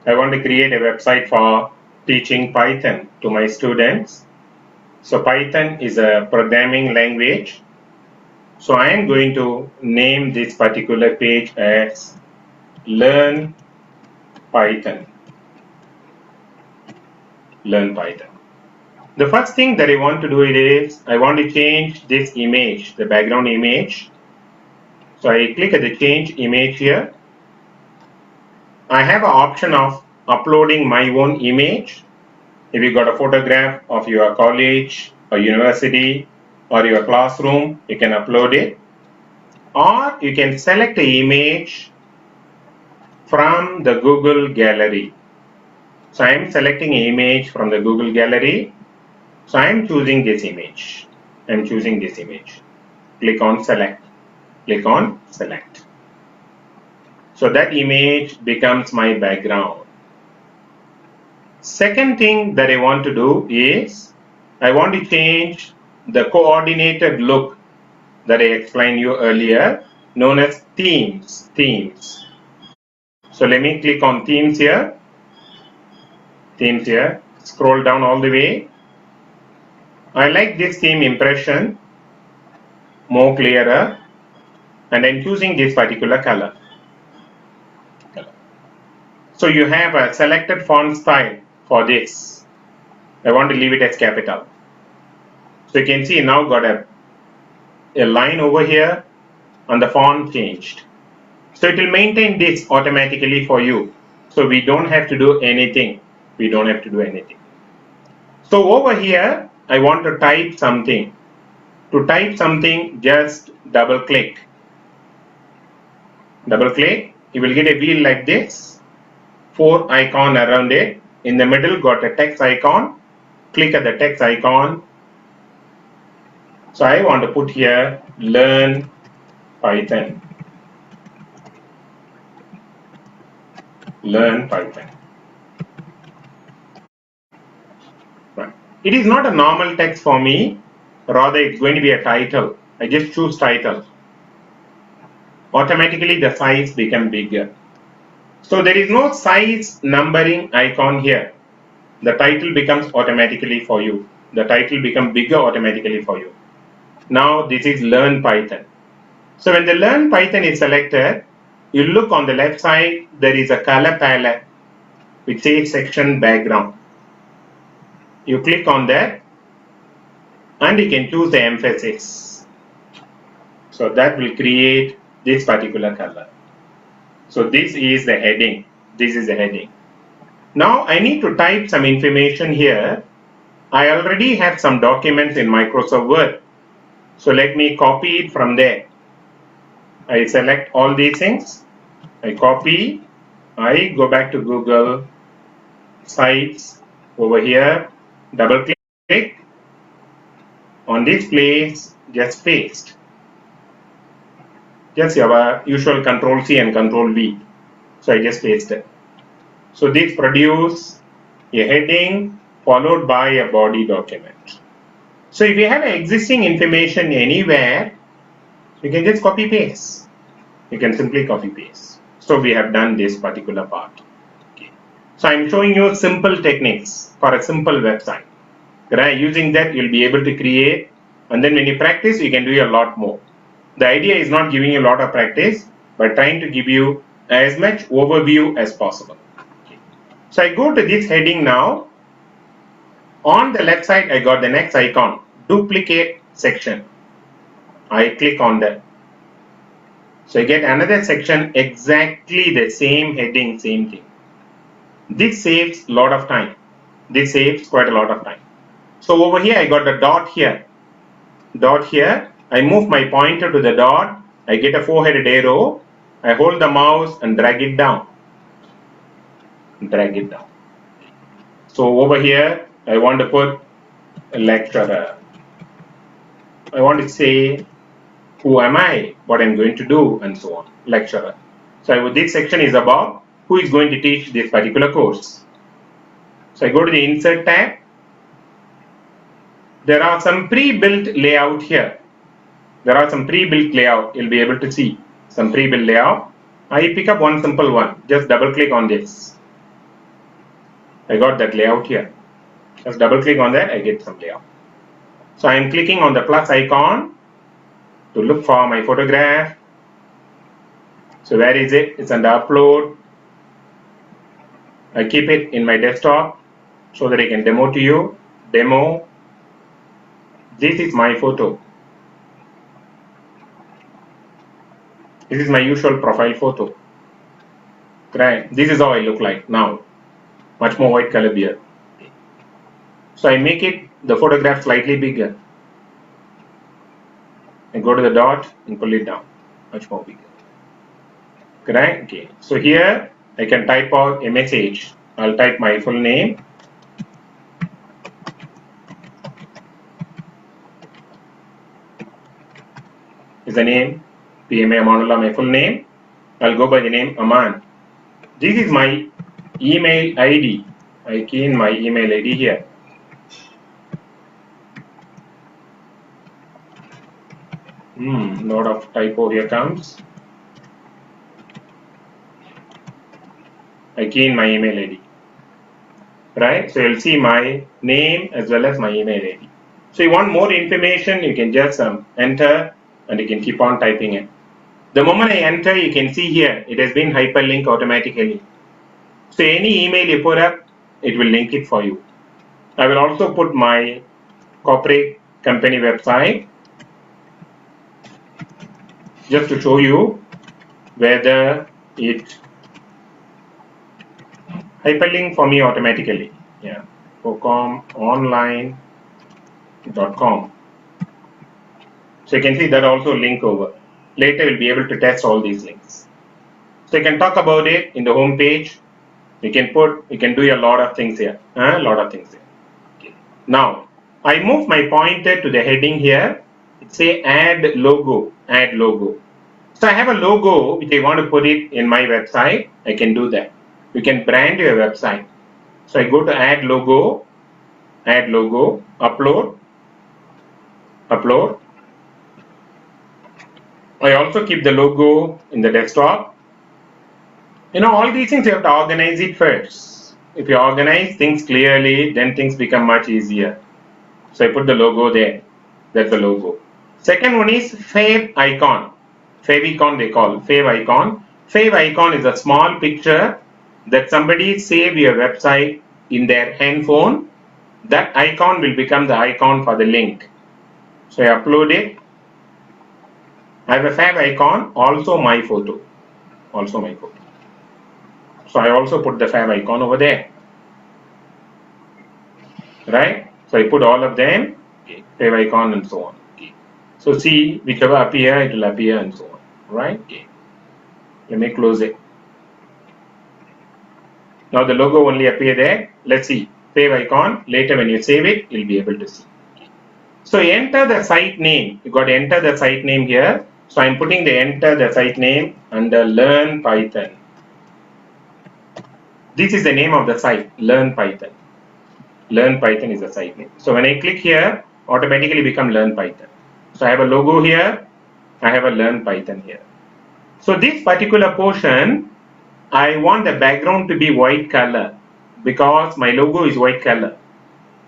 I want to create a website for teaching Python to my students. So Python is a programming language. So I am going to name this particular page as Learn Python. Learn Python. The first thing that I want to do is I want to change this image, the background image. So I click at the change image here. I have an option of uploading my own image. If you got a photograph of your college or university or your classroom, you can upload it. Or you can select an image from the Google Gallery. So I am selecting an image from the Google Gallery. So I am choosing this image. I am choosing this image. Click on select. Click on select. So that image becomes my background. Second thing that I want to do is I want to change the coordinated look that I explained you earlier, known as themes. Themes. So let me click on themes here. Themes here. Scroll down all the way. I like this theme impression, more clearer, and I'm choosing this particular color. So you have a selected font style for this. I want to leave it as capital. So you can see now got a line over here and the font changed. So it will maintain this automatically for you. So we don't have to do anything. We don't have to do anything. So over here, I want to type something. To type something, just double click. Double click. You will get a wheel like this. 4 icon around it. In the middle, got a text icon. Click at the text icon. So I want to put here, learn Python. Learn Python. Right. It is not a normal text for me. Rather, it's going to be a title. I just choose title. Automatically, the size becomes bigger. So there is no size numbering icon here. The title becomes automatically for you. The title becomes bigger automatically for you. Now this is Learn Python. So when the Learn Python is selected, you look on the left side, there is a color palette which says section background. You click on that and you can choose the emphasis. So that will create this particular color. So this is the heading. This is the heading. Now I need to type some information here. I already have some documents in Microsoft Word. So let me copy it from there. I select all these things. I copy. I go back to Google Sites over here. Double click on this place. Just paste. Just your usual Control C and Control V. So I just paste it. So this produce a heading followed by a body document. So if you have existing information anywhere, you can just copy paste. You can simply copy paste. So we have done this particular part. Okay. So I'm showing you simple techniques for a simple website. Right? Using that, you'll be able to create, and then when you practice, you can do a lot more. The idea is not giving you a lot of practice, but trying to give you as much overview as possible. Okay. So I go to this heading now. On the left side, I got the next icon, duplicate section. I click on that. So I get another section, exactly the same heading, same thing. This saves a lot of time. This saves quite a lot of time. So over here, I got the dot here. Dot here. I move my pointer to the dot. I get a 4-headed arrow. I hold the mouse and drag it down. Drag it down. So over here, I want to put a lecturer. I want to say, who am I, what I'm going to do, and so on. Lecturer. So this section is about who is going to teach this particular course. So I go to the Insert tab. There are some pre-built layout here. There are some pre-built layout. You'll be able to see some pre-built layout. I pick up one simple one. Just double click on this. I got that layout here. Just double click on that, I get some layout. So I am clicking on the plus icon to look for my photograph. So where is it? It's under upload. I keep it in my desktop so that I can demo to you. Demo. This is my photo. This is my usual profile photo. Right. This is how I look like now. Much more white color beard. So I make it the photograph slightly bigger. I go to the dot and pull it down. Much more bigger. Right? Okay. So here I can type out a message. I'll type my full name. Is the name PMA Amanullah, my full name. I'll go by the name Aman. This is my email ID. I key in my email ID here. Lot of typo here comes. I key in my email ID. Right? So you'll see my name as well as my email ID. So you want more information, you can just enter and you can keep on typing it. The moment I enter, you can see here, it has been hyperlinked automatically. So any email you put up, it will link it for you. I will also put my corporate company website just to show you whether it hyperlink for me automatically. Yeah, focomonline.com. So you can see that also link over. Later we'll be able to test all these links. So you can talk about it in the home page. You can do a lot of things here. Okay. Now I move my pointer to the heading here. It say add logo. So I have a logo which I want to put it in my website. I can do that. You can brand your website. So I go to add logo, upload. I also keep the logo in the desktop. All these things you have to organize it first. If you organize things clearly, then things become much easier. So I put the logo there. That's the logo. Second one is favicon. Favicon they call favicon. Favicon is a small picture that somebody save your website in their handphone. That icon will become the icon for the link. So I upload it. I have a favicon, also my photo. So I also put the favicon over there. Right? So I put all of them, favicon and so on. So see, whichever appear, it will appear and so on. Right? Let me close it. Now the logo only appear there. Let's see. Favicon. Later when you save it, you'll be able to see. So enter the site name. You got to enter the site name here. So I'm putting the enter the site name under Learn Python. This is the name of the site, Learn Python. Learn Python is the site name. So when I click here, automatically become Learn Python. So I have a logo here. I have a Learn Python here. So this particular portion, I want the background to be white color because my logo is white color.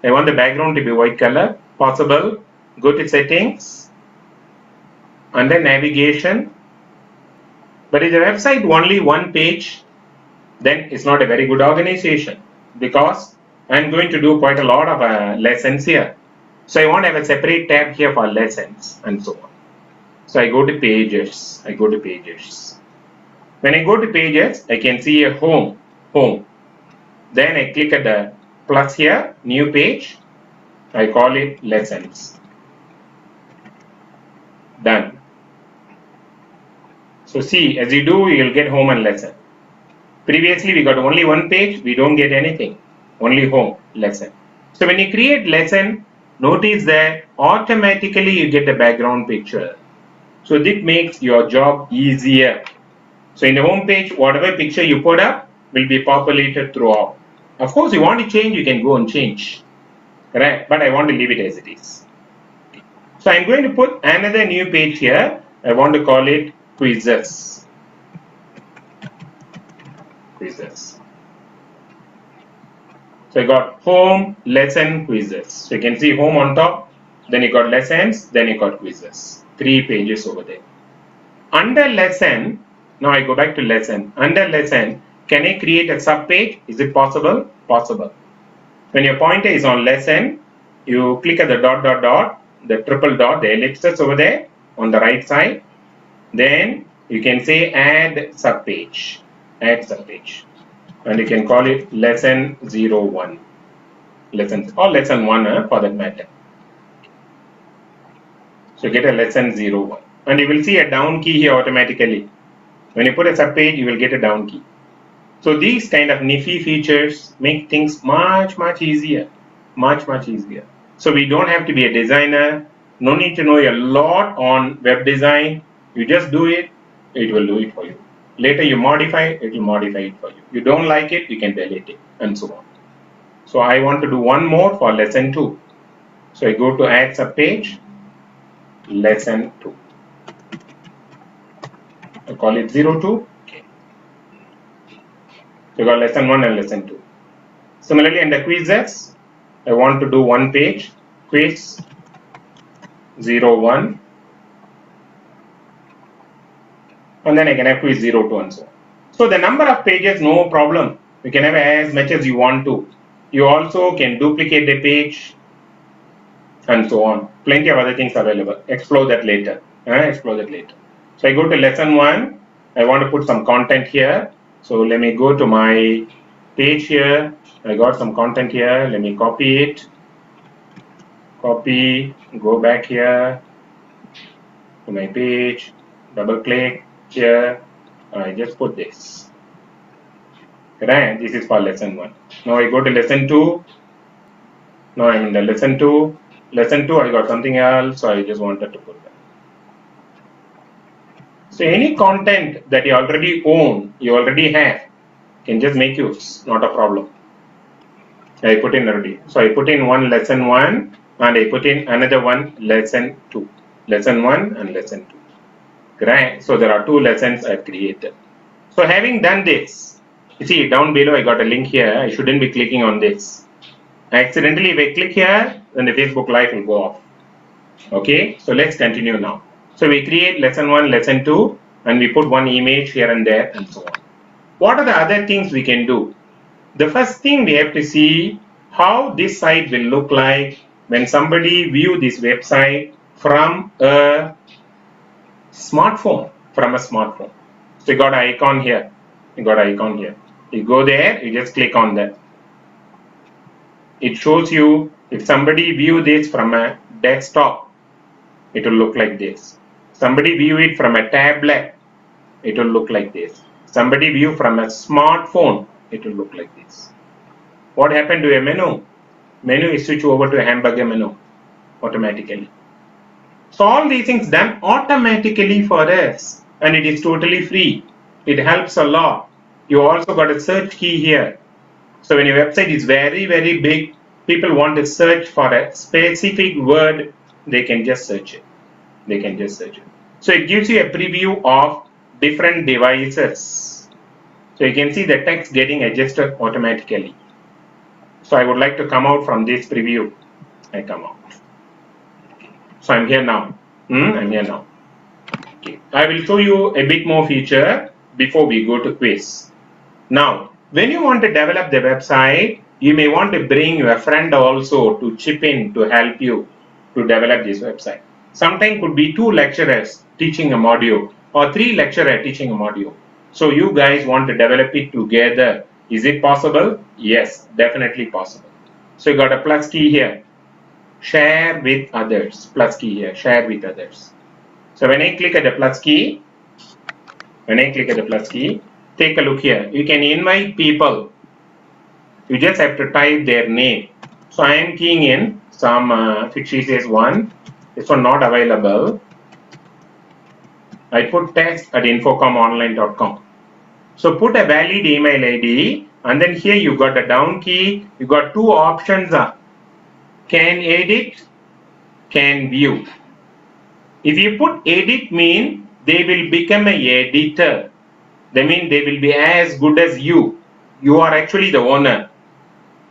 I want the background to be white color. Possible. Go to settings. Under navigation. But if the website only one page, then it's not a very good organization because I'm going to do quite a lot of lessons here. So I want to have a separate tab here for lessons and so on. So I go to pages. When I go to pages, I can see a home. Then I click at the plus here, new page. I call it lessons. Done. So see, as you do, you will get home and lesson. Previously, we got only one page. We don't get anything. Only home, lesson. So when you create lesson, notice that automatically you get the background picture. So this makes your job easier. So in the home page, whatever picture you put up will be populated throughout. Of course, you want to change, you can go and change. Correct? But I want to leave it as it is. So I'm going to put another new page here. I want to call it quizzes. So I got home, lesson, quizzes. So you can see home on top, then you got lessons, then you got quizzes. 3 pages over there. Under lesson, now I go back to lesson. Under lesson, can I create a sub page? Is it possible? Possible. When your pointer is on lesson, you click at the dot dot dot, the triple dot, the ellipses over there on the right side. Then you can say add sub page. Add sub page. And you can call it lesson 01. Lesson or lesson 1 for that matter. So get a lesson 01. And you will see a down key here automatically. When you put a sub page, you will get a down key. So these kind of nifty features make things much easier. Much easier. So we don't have to be a designer. No need to know a lot on web design. You just do it, it will do it for you. Later you modify, it will modify it for you. You don't like it, you can delete it, and so on. So I want to do one more for lesson 2. So I go to add sub page, lesson 2. I call it 02. Okay. So you got lesson 1 and lesson 2. Similarly, under quizzes, I want to do one page, quiz 01. And then I can have quiz 02 and so on. So the number of pages, no problem. You can have as much as you want to. You also can duplicate the page and so on. Plenty of other things available. Explore that later. Explore that later. So I go to lesson 1. I want to put some content here. So let me go to my page here. I got some content here. Let me copy it. Copy. Go back here to my page. Double click. Here, I just put this. Right? This is for lesson 1. Now I go to lesson 2. Now I'm in the lesson 2. Lesson 2, I got something else, so I just wanted to put that. So any content that you already own, you already have, can just make use, not a problem. I put in already. So I put in one lesson 1 and I put in another one lesson 2. Lesson 1 and lesson 2. Right? So there are 2 lessons I've created. So having done this, you see down below I got a link here. I shouldn't be clicking on this. Accidentally if I click here, then the Facebook Live will go off. Okay, so let's continue now. So we create lesson 1, lesson 2 and we put one image here and there and so on. What are the other things we can do? The first thing we have to see how this site will look like when somebody view this website from a smartphone. So you got an icon here. You go there, you just click on that. It shows you if somebody view this from a desktop, it will look like this. Somebody view it from a tablet, it will look like this. Somebody view from a smartphone, it will look like this. What happened to a menu? Menu is switch over to a hamburger menu automatically. So all these things done automatically for us, and it is totally free. It helps a lot. You also got a search key here. So when your website is very big, people want to search for a specific word, they can just search it. So it gives you a preview of different devices. So you can see the text getting adjusted automatically. So I would like to come out from this preview. I come out. So I'm here now. Okay. I will show you a bit more feature before we go to quiz. Now, when you want to develop the website, you may want to bring your friend also to chip in to help you to develop this website. Sometimes could be 2 lecturers teaching a module or 3 lecturers teaching a module. So you guys want to develop it together. Is it possible? Yes, definitely possible. So you got a plus key here. Share with others. Plus key here. Share with others. So when I click at the plus key, take a look here. You can invite people. You just have to type their name. So I am keying in some Fitchy says 1. This one not available. I put test@infocomonline.com. So put a valid email ID and then here you got a down key. You got 2 options. Can edit, can view. If you put edit mean they will become an editor. They mean they will be as good as you. You are actually the owner.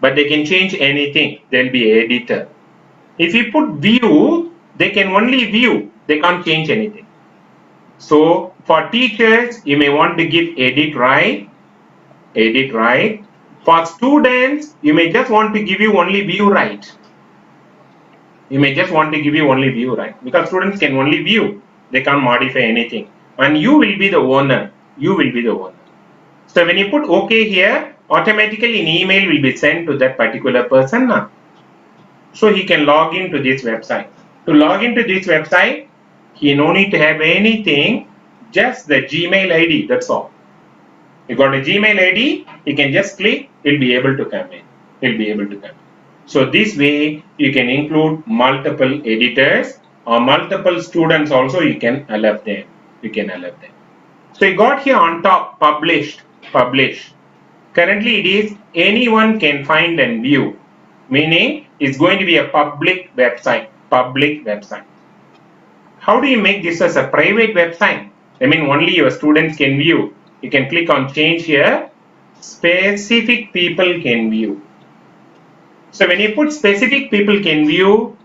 but they can change anything. They'll be editor. If you put view, they can only view. They can't change anything. So for teachers, you may want to give edit right. Edit right. For students, you may just want to give you only view right. You may just want to give you only view right, because students can only view. They can't modify anything. And you will be the owner. You will be the owner. So when you put OK here, automatically an email will be sent to that particular person now. So he can log into this website. To log into this website, he no need to have anything, just the Gmail ID, that's all. You got a Gmail ID, he can just click, he'll be able to come in. He'll be able to come in. So this way, you can include multiple editors or multiple students also, you can allow them. You can allow them. So you got here on top, published. Currently it is anyone can find and view, meaning it's going to be a public website. How do you make this as a private website? I mean, only your students can view. You can click on change here. Specific people can view. So when you put specific people can view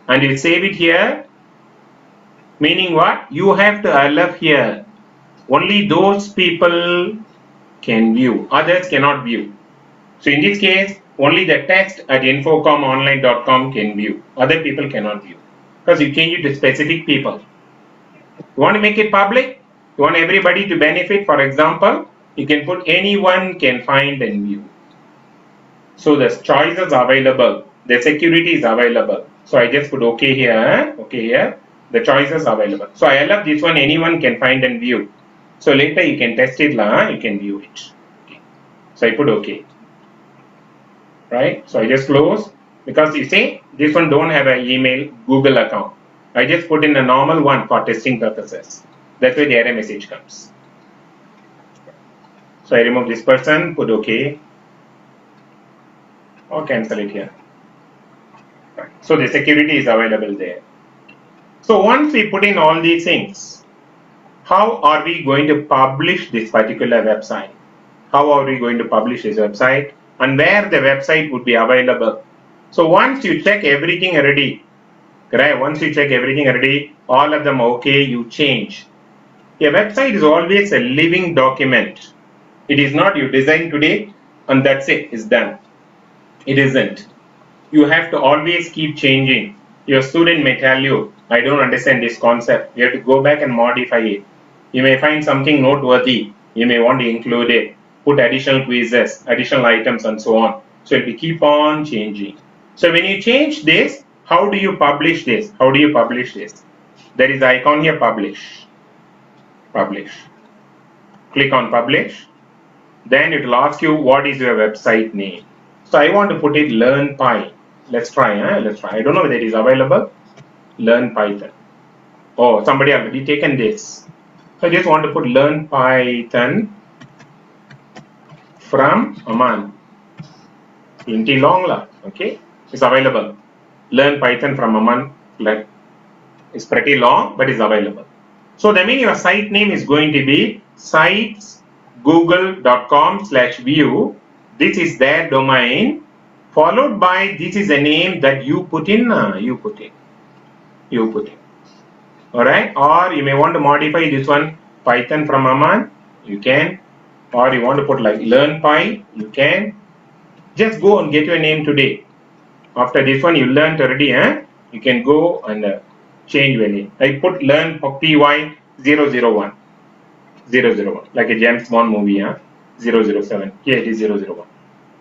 and you save it here, meaning what? You have to allow here. Only those people can view. Others cannot view. So in this case, only the text at infocomonline.com can view. Other people cannot view. Because you change it to specific people. You want to make it public? You want everybody to benefit? For example, you can put anyone can find and view. So the choices are available. The security is available. So I just put OK here. OK here. The choices are available. So I love this one. Anyone can find and view. So later you can test it. You can view it. Okay. So I put OK. Right. So I just close. Because you see, this one don't have an email Google account. I just put in a normal one for testing purposes. That's why the error message comes. So I remove this person, put OK, or cancel it here. Right. So the security is available there. So once we put in all these things, how are we going to publish this particular website? How are we going to publish this website? And where the website would be available? So once you check everything ready, right? Once you check everything ready, all of them okay, you change. A website is always a living document. It is not you design today and that's it, it's done. It isn't. You have to always keep changing. Your student may tell you, I don't understand this concept. You have to go back and modify it. You may find something noteworthy. You may want to include it, put additional quizzes, additional items and so on. So it will keep on changing. So when you change this, how do you publish this? How do you publish this? There is the icon here, publish. Publish. Click on publish. Then it will ask you what is your website name. So I want to put it Learn Py. Let's try. Let's try. I don't know whether it is available. Learn Python. Oh, somebody already taken this. So I just want to put Learn Python from Aman. Plenty long lah. Okay. It's available. Learn Python from Aman. It's pretty long, but it's available. So that means your site name is going to be sitesgoogle.com/view. This is their domain. Followed by this is a name that you put in. You put in. Alright. Or you may want to modify this one, Python from Aman. You can. Or you want to put like Learn Py. You can. Just go and get your name today. After this one you learned already, you can go and change your name. I put Learn PY 001, like a James Bond movie, 007. Here it is 001.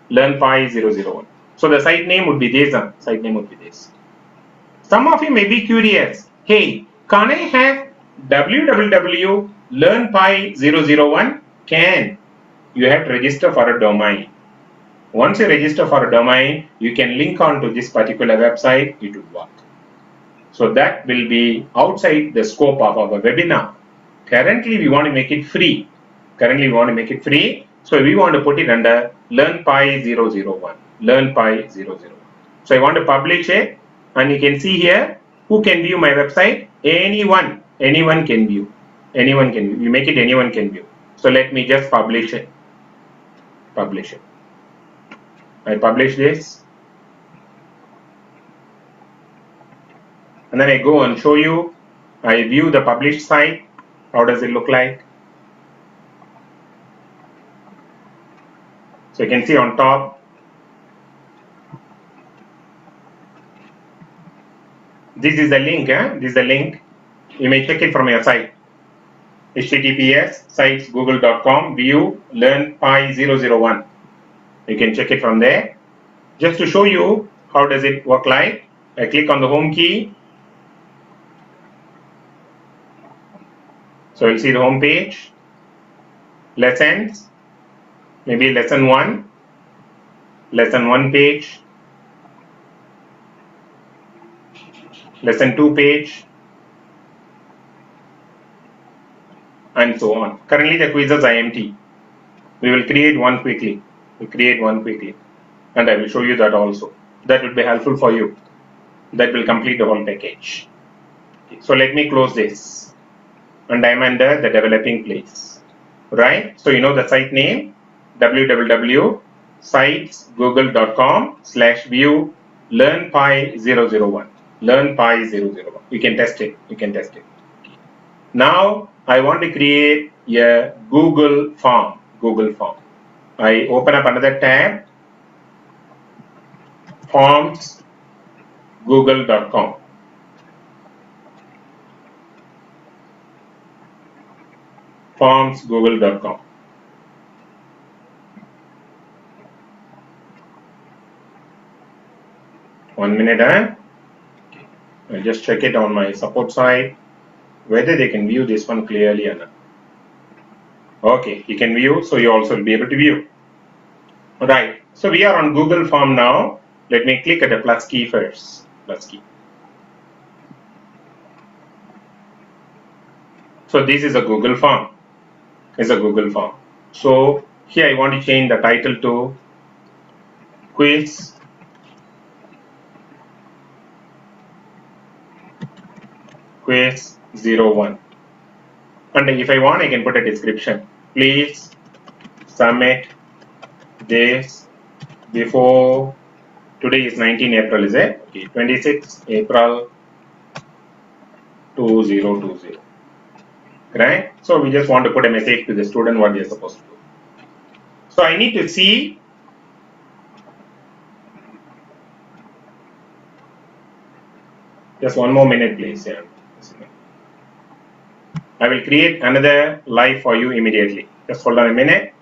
Learn Py 001. So the site name would be this. Site name would be this. Some of you may be curious. Hey, can I have www.learnpy001? Can. You have to register for a domain. Once you register for a domain, you can link on to this particular website, it would work. So that will be outside the scope of our webinar. Currently, we want to make it free. So we want to put it under Learn Py 001. Learn Py 001. So I want to publish it, and you can see here who can view my website. Anyone can view. You make it anyone can view. So let me just publish it. I publish this, and then I go and show you. I view the published site. How does it look like? So you can see on top, this is the link. This is the link. You may check it from your site. HTTPS sitesgoogle.com view learn pi 001. You can check it from there. Just to show you how does it work like, I click on the home key. So you'll see the home page, lessons, maybe lesson 1 page, lesson 2 page, and so on. Currently the quizzes are empty. We will create one quickly. And I will show you that also. That will be helpful for you. That will complete the whole package. So let me close this. And I am under the developing place. Right? So you know the site name, www.sitesgoogle.com/view learn pi 001. Learn pi 001. You can test it. Now I want to create a Google form. I open up another tab, forms google.com. Forms google.com. One minute, I'll just check it on my support side whether they can view this one clearly or not. Okay, you can view, so you also will be able to view. Right, so we are on Google form now. Let me click at the plus key first. So this is a Google form. So here I want to change the title to quiz quiz 01. And if I want, I can put a description. Please submit this before, today is 19 April, is it? Okay, 26 April 2020. Right? So we just want to put a message to the student what they are supposed to do. So I need to see just one more minute, please. Yeah. I will create another live for you immediately. Just hold on a minute.